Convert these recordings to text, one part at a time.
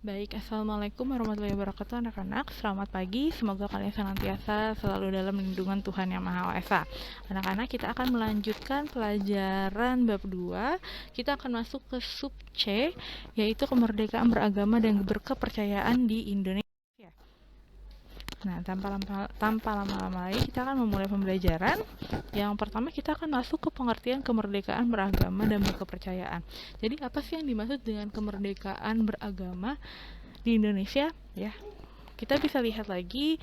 Baik, Assalamualaikum warahmatullahi wabarakatuh anak-anak. Selamat pagi, semoga kalian senantiasa selalu dalam lindungan Tuhan Yang Maha Esa. Anak-anak, kita akan melanjutkan pelajaran bab 2. Kita akan masuk ke sub C, yaitu kemerdekaan beragama dan berkepercayaan di Indonesia. Nah, tanpa lama-lama lagi kita akan memulai pembelajaran. Yang pertama kita akan masuk ke pengertian kemerdekaan beragama dan berkepercayaan. Jadi apa sih yang dimaksud dengan kemerdekaan beragama di Indonesia? Ya, kita bisa lihat lagi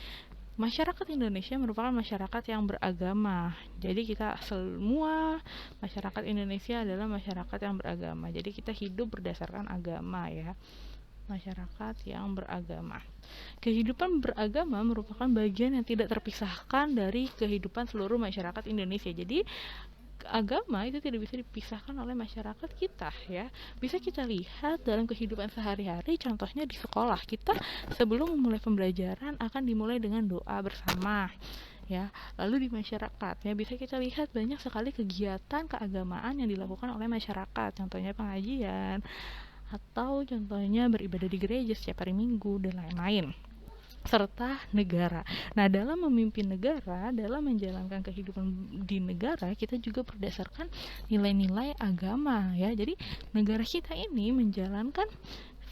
masyarakat Indonesia merupakan masyarakat yang beragama. Jadi kita semua masyarakat Indonesia adalah masyarakat yang beragama. Jadi kita hidup berdasarkan agama ya. Masyarakat yang beragama. Kehidupan beragama merupakan bagian yang tidak terpisahkan dari kehidupan seluruh masyarakat Indonesia. Jadi agama itu tidak bisa dipisahkan oleh masyarakat kita ya. Bisa kita lihat dalam kehidupan sehari-hari, contohnya di sekolah. Kita sebelum memulai pembelajaran akan dimulai dengan doa bersama ya. Lalu di masyarakat ya bisa kita lihat banyak sekali kegiatan keagamaan yang dilakukan oleh masyarakat, contohnya pengajian atau contohnya beribadah di gereja setiap hari Minggu dan lain-lain, serta negara. Nah, dalam memimpin negara, dalam menjalankan kehidupan di negara, kita juga berdasarkan nilai-nilai agama ya. Jadi negara kita ini menjalankan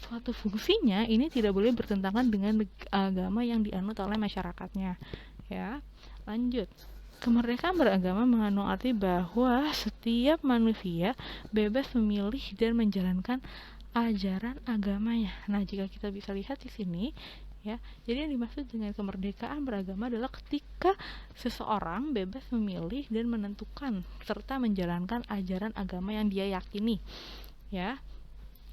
suatu fungsinya ini tidak boleh bertentangan dengan agama yang dianut oleh masyarakatnya ya. Lanjut. Kemerdekaan beragama mengandung arti bahwa setiap manusia bebas memilih dan menjalankan ajaran agamanya. Nah, jika kita bisa lihat di sini ya, jadi yang dimaksud dengan kemerdekaan beragama adalah ketika seseorang bebas memilih dan menentukan serta menjalankan ajaran agama yang dia yakini ya.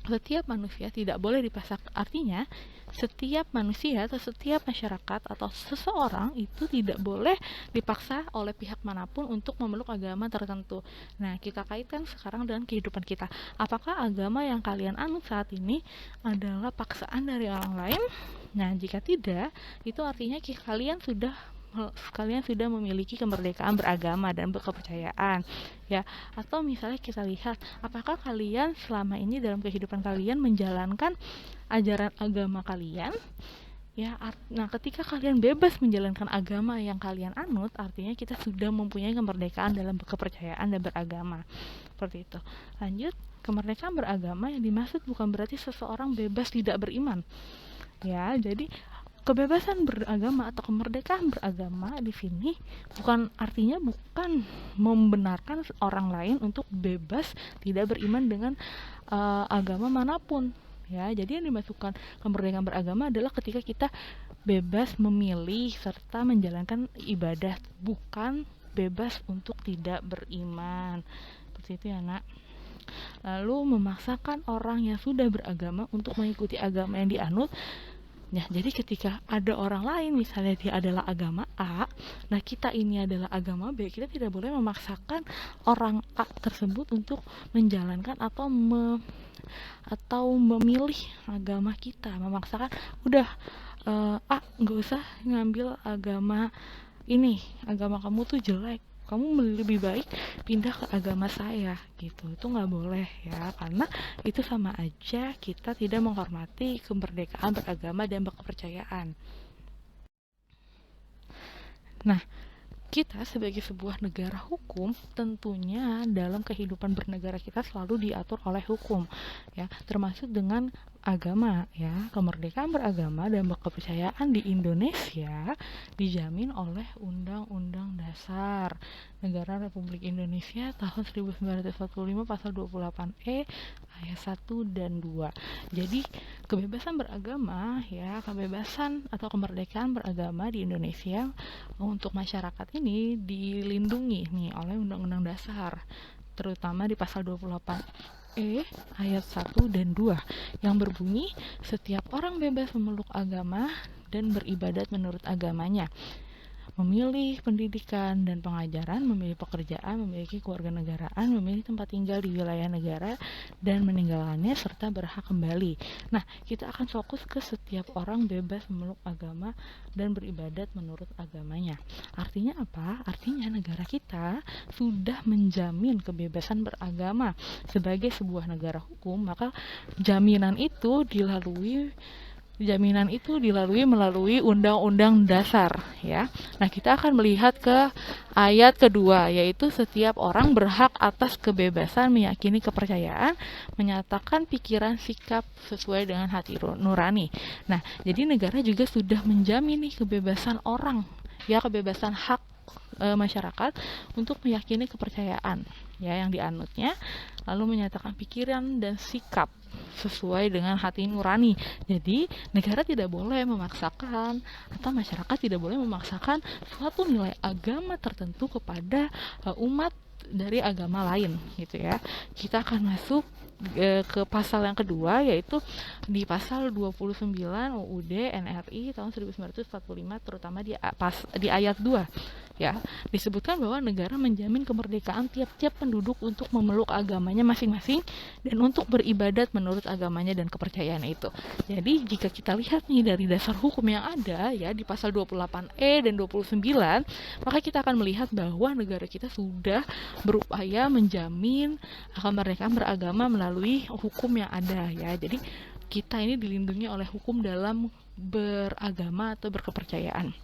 Setiap manusia tidak boleh dipaksa, artinya setiap manusia atau setiap masyarakat atau seseorang itu tidak boleh dipaksa oleh pihak manapun untuk memeluk agama tertentu. Nah, kita kaitkan sekarang dengan kehidupan kita. Apakah agama yang kalian anut saat ini adalah paksaan dari orang lain? Nah, jika tidak, itu artinya kalian sudah memiliki kemerdekaan beragama dan berkepercayaan ya. Atau misalnya kita lihat apakah kalian selama ini dalam kehidupan kalian menjalankan ajaran agama kalian ya. Nah, ketika kalian bebas menjalankan agama yang kalian anut, artinya kita sudah mempunyai kemerdekaan dalam kepercayaan dan beragama, seperti itu. Lanjut, kemerdekaan beragama yang dimaksud bukan berarti seseorang bebas tidak beriman ya. Jadi kebebasan beragama atau kemerdekaan beragama di sini bukan membenarkan orang lain untuk bebas tidak beriman dengan agama manapun ya. Jadi yang dimasukkan kemerdekaan beragama adalah ketika kita bebas memilih serta menjalankan ibadah, bukan bebas untuk tidak beriman, seperti itu ya nak. Lalu memaksakan orang yang sudah beragama untuk mengikuti agama yang dianut. Nah, jadi ketika ada orang lain, misalnya dia adalah agama A, nah kita ini adalah agama B, kita tidak boleh memaksakan orang A tersebut untuk menjalankan atau memilih agama kita, memaksakan udah A nggak usah ngambil agama ini, agama kamu tuh jelek, kamu lebih baik pindah ke agama saya gitu. Itu nggak boleh ya, karena itu sama aja kita tidak menghormati kemerdekaan beragama dan berkepercayaan. Nah, kita sebagai sebuah negara hukum tentunya dalam kehidupan bernegara kita selalu diatur oleh hukum ya, termasuk dengan agama ya. Kemerdekaan beragama dan berkepercayaan di Indonesia dijamin oleh Undang-Undang Dasar Negara Republik Indonesia tahun 1945 pasal 28E ayat 1 dan 2. Jadi kebebasan beragama ya, kebebasan atau kemerdekaan beragama di Indonesia untuk masyarakat ini dilindungi nih oleh Undang-Undang Dasar, terutama di pasal 28E ayat 1 dan 2 yang berbunyi setiap orang bebas memeluk agama dan beribadat menurut agamanya. memilih pendidikan dan pengajaran, memilih pekerjaan, memiliki kewarganegaraan, memilih tempat tinggal di wilayah negara, dan meninggalkannya serta berhak kembali. Nah, kita akan fokus ke setiap orang bebas memeluk agama dan beribadat menurut agamanya. Artinya apa? Artinya negara kita sudah menjamin kebebasan beragama sebagai sebuah negara hukum, maka jaminan itu dilalui melalui Undang-Undang Dasar, ya. Nah, kita akan melihat ke ayat kedua, yaitu setiap orang berhak atas kebebasan meyakini kepercayaan, menyatakan pikiran sikap sesuai dengan hati nurani. Nah, jadi negara juga sudah menjamin nih kebebasan orang, ya, kebebasan hak masyarakat untuk meyakini kepercayaan, ya, yang dianutnya, lalu menyatakan pikiran dan sikap sesuai dengan hati nurani. Jadi negara tidak boleh memaksakan, atau masyarakat tidak boleh memaksakan suatu nilai agama tertentu kepada umat dari agama lain, gitu ya. Kita akan masuk ke pasal yang kedua, yaitu di pasal 29 UUD NRI tahun 1945, terutama di ayat 2, ya, disebutkan bahwa negara menjamin kemerdekaan tiap-tiap penduduk untuk memeluk agamanya masing-masing dan untuk beribadat menurut agamanya dan kepercayaan itu. Jadi jika kita lihat nih dari dasar hukum yang ada, ya, di pasal 28E dan 29, maka kita akan melihat bahwa negara kita sudah berupaya menjamin kemerdekaan beragama melalui hukum yang ada, ya. Jadi kita ini dilindungi oleh hukum dalam beragama atau berkepercayaan.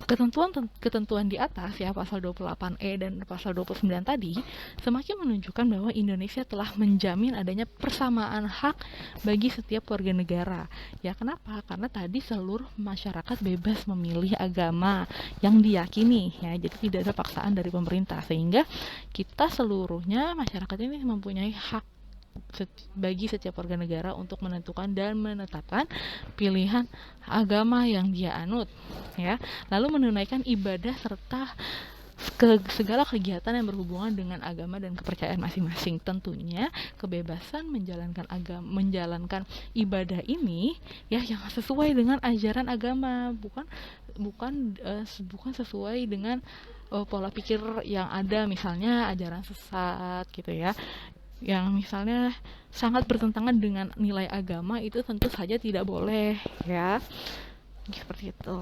Ketentuan di atas, ya, pasal 28E dan pasal 29 tadi semakin menunjukkan bahwa Indonesia telah menjamin adanya persamaan hak bagi setiap warga negara. Ya, kenapa? Karena tadi seluruh masyarakat bebas memilih agama yang diyakini, ya. Jadi tidak ada paksaan dari pemerintah, sehingga kita seluruhnya masyarakat ini mempunyai hak bagi setiap warga negara untuk menentukan dan menetapkan pilihan agama yang dia anut, ya, lalu menunaikan ibadah serta segala kegiatan yang berhubungan dengan agama dan kepercayaan masing-masing. Tentunya kebebasan menjalankan ibadah ini, ya, yang sesuai dengan ajaran agama, bukan sesuai dengan pola pikir yang ada, misalnya ajaran sesat, gitu ya, yang misalnya sangat bertentangan dengan nilai agama, itu tentu saja tidak boleh, ya, seperti itu.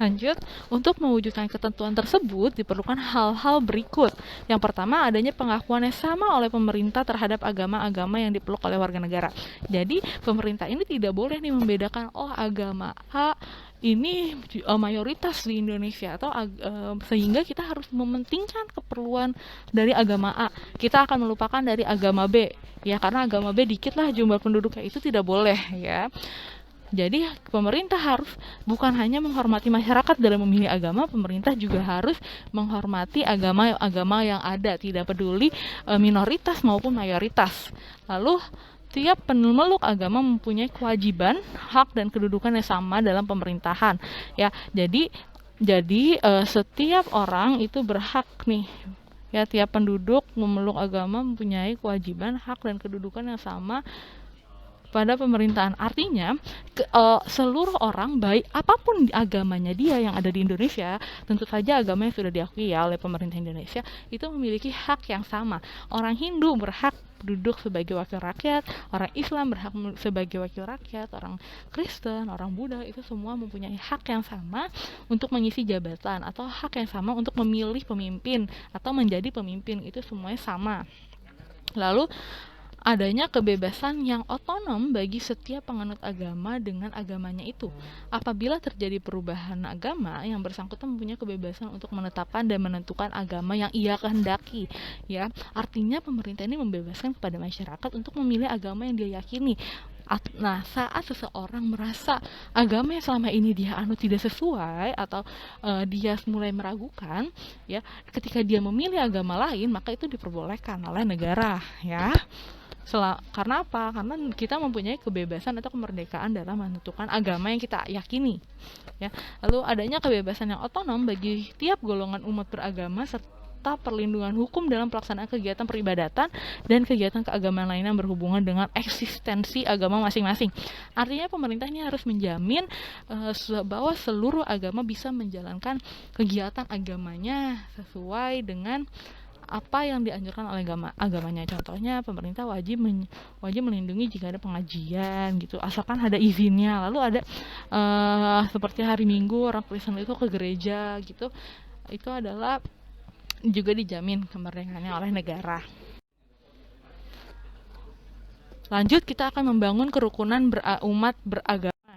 Lanjut, untuk mewujudkan ketentuan tersebut diperlukan hal-hal berikut. Yang pertama, adanya pengakuan yang sama oleh pemerintah terhadap agama-agama yang dipeluk oleh warga negara. Jadi pemerintah ini tidak boleh nih membedakan, oh, agama A ini mayoritas di Indonesia, atau sehingga kita harus mementingkan keperluan dari agama A, kita akan melupakan dari agama B, ya, karena agama B dikit lah jumlah penduduknya, itu tidak boleh, ya. Jadi pemerintah harus bukan hanya menghormati masyarakat dalam memilih agama, pemerintah juga harus menghormati agama-agama yang ada, tidak peduli minoritas maupun mayoritas. Lalu tiap pemeluk agama mempunyai kewajiban, hak dan kedudukan yang sama dalam pemerintahan, ya. Jadi setiap orang itu berhak nih, ya, tiap penduduk memeluk agama mempunyai kewajiban, hak dan kedudukan yang sama pada pemerintahan. Artinya seluruh orang, baik apapun agamanya dia yang ada di Indonesia, tentu saja agama yang sudah diakui, ya, oleh pemerintah Indonesia, itu memiliki hak yang sama. Orang Hindu berhak duduk sebagai wakil rakyat, orang Islam berhak sebagai wakil rakyat, orang Kristen, orang Buddha, itu semua mempunyai hak yang sama untuk mengisi jabatan, atau hak yang sama untuk memilih pemimpin atau menjadi pemimpin, itu semuanya sama. Lalu adanya kebebasan yang otonom bagi setiap penganut agama dengan agamanya itu. Apabila terjadi perubahan agama, yang bersangkutan mempunyai kebebasan untuk menetapkan dan menentukan agama yang ia kehendaki, ya. Artinya pemerintah ini membebaskan kepada masyarakat untuk memilih agama yang dia yakini. Nah, saat seseorang merasa agama yang selama ini dia anut tidak sesuai, atau dia mulai meragukan, ya, ketika dia memilih agama lain, maka itu diperbolehkan oleh negara, ya. Karena apa? Karena kita mempunyai kebebasan atau kemerdekaan dalam menentukan agama yang kita yakini, ya. Lalu adanya kebebasan yang otonom bagi tiap golongan umat beragama serta serta perlindungan hukum dalam pelaksanaan kegiatan peribadatan dan kegiatan keagamaan lainnya yang berhubungan dengan eksistensi agama masing-masing. Artinya pemerintah ini harus menjamin bahwa seluruh agama bisa menjalankan kegiatan agamanya sesuai dengan apa yang dianjurkan oleh agamanya. Contohnya pemerintah wajib melindungi jika ada pengajian gitu, asalkan ada izinnya. Lalu ada seperti hari Minggu orang Kristen itu ke gereja gitu, itu adalah juga dijamin kemerdekaannya oleh negara. Lanjut, kita akan membangun kerukunan umat beragama.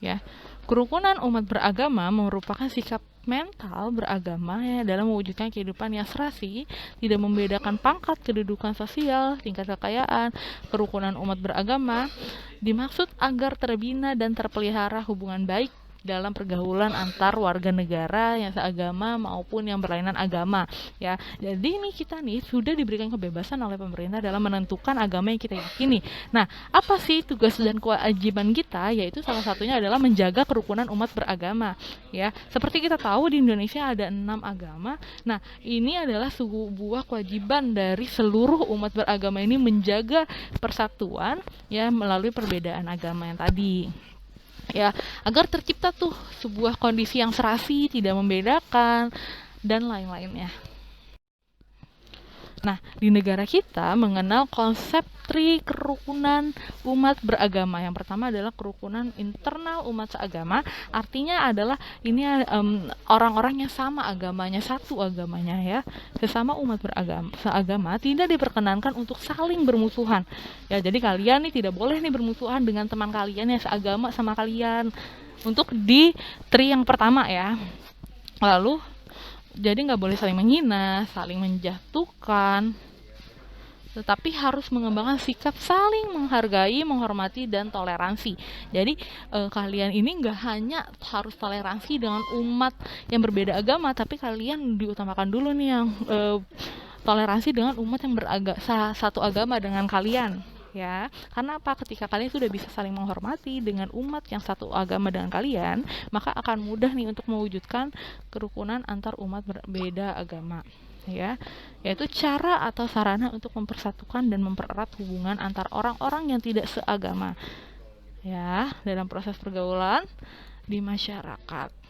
Ya, kerukunan umat beragama merupakan sikap mental beragama ya dalam mewujudkan kehidupan yang serasi, tidak membedakan pangkat, kedudukan sosial, tingkat kekayaan. Kerukunan umat beragama dimaksud agar terbina dan terpelihara hubungan baik dalam pergaulan antar warga negara yang seagama maupun yang berlainan agama ya. Jadi ini kita nih sudah diberikan kebebasan oleh pemerintah dalam menentukan agama yang kita yakini. Nah, apa sih tugas dan kewajiban kita? Yaitu salah satunya adalah menjaga kerukunan umat beragama ya. Seperti kita tahu di Indonesia ada 6 agama. Nah, ini adalah sebuah kewajiban dari seluruh umat beragama ini menjaga persatuan ya melalui perbedaan agama yang tadi. Ya, agar tercipta tuh sebuah kondisi yang serasi, tidak membedakan dan lain-lainnya. Nah, di negara kita mengenal konsep kerukunan umat beragama. Yang pertama adalah kerukunan internal umat seagama. Artinya adalah ini orang-orang yang sama agamanya, satu agamanya ya. Sesama umat beragama seagama tidak diperkenankan untuk saling bermusuhan. Ya, jadi kalian nih tidak boleh nih bermusuhan dengan teman kalian yang seagama sama kalian. Untuk di tri yang pertama ya. Lalu jadi nggak boleh saling menghina, saling menjatuhkan, tetapi harus mengembangkan sikap saling menghargai, menghormati, dan toleransi. Jadi kalian ini nggak hanya harus toleransi dengan umat yang berbeda agama, tapi kalian diutamakan dulu nih yang toleransi dengan umat yang satu agama dengan kalian. Ya, karena apa? Ketika kalian sudah bisa saling menghormati dengan umat yang satu agama dengan kalian, maka akan mudah nih untuk mewujudkan kerukunan antar umat berbeda agama. Ya, yaitu cara atau sarana untuk mempersatukan dan mempererat hubungan antar orang-orang yang tidak seagama. Ya, dalam proses pergaulan di masyarakat.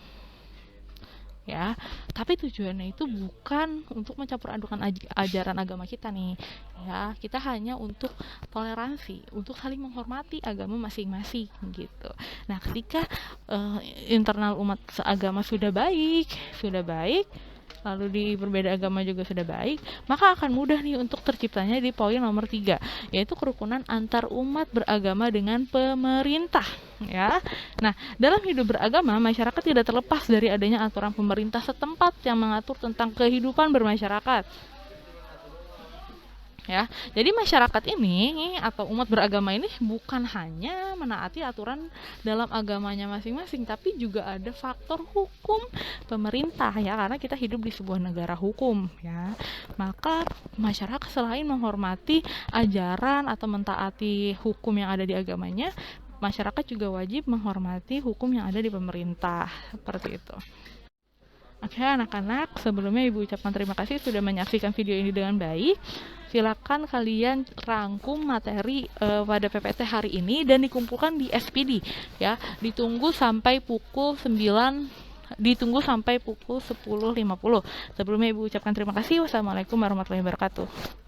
Ya, tapi tujuannya itu bukan untuk mencampur adukan ajaran agama kita nih ya, kita hanya untuk toleransi, untuk saling menghormati agama masing-masing gitu. Nah, ketika internal umat seagama sudah baik, lalu di berbeda agama juga sudah baik, maka akan mudah nih untuk terciptanya di poin nomor 3, yaitu kerukunan antar umat beragama dengan pemerintah ya. Nah, dalam hidup beragama, masyarakat tidak terlepas dari adanya aturan pemerintah setempat yang mengatur tentang kehidupan bermasyarakat. Ya, jadi masyarakat ini atau umat beragama ini bukan hanya menaati aturan dalam agamanya masing-masing, tapi juga ada faktor hukum pemerintah ya, karena kita hidup di sebuah negara hukum ya. Maka masyarakat selain menghormati ajaran atau mentaati hukum yang ada di agamanya, masyarakat juga wajib menghormati hukum yang ada di pemerintah, seperti itu. Oke anak-anak, sebelumnya Ibu ucapkan terima kasih sudah menyaksikan video ini dengan baik. Silakan kalian rangkum materi pada PPT hari ini dan dikumpulkan di SPD ya. Ditunggu sampai pukul 10.50. Sebelumnya Ibu ucapkan terima kasih. Wassalamualaikum warahmatullahi wabarakatuh.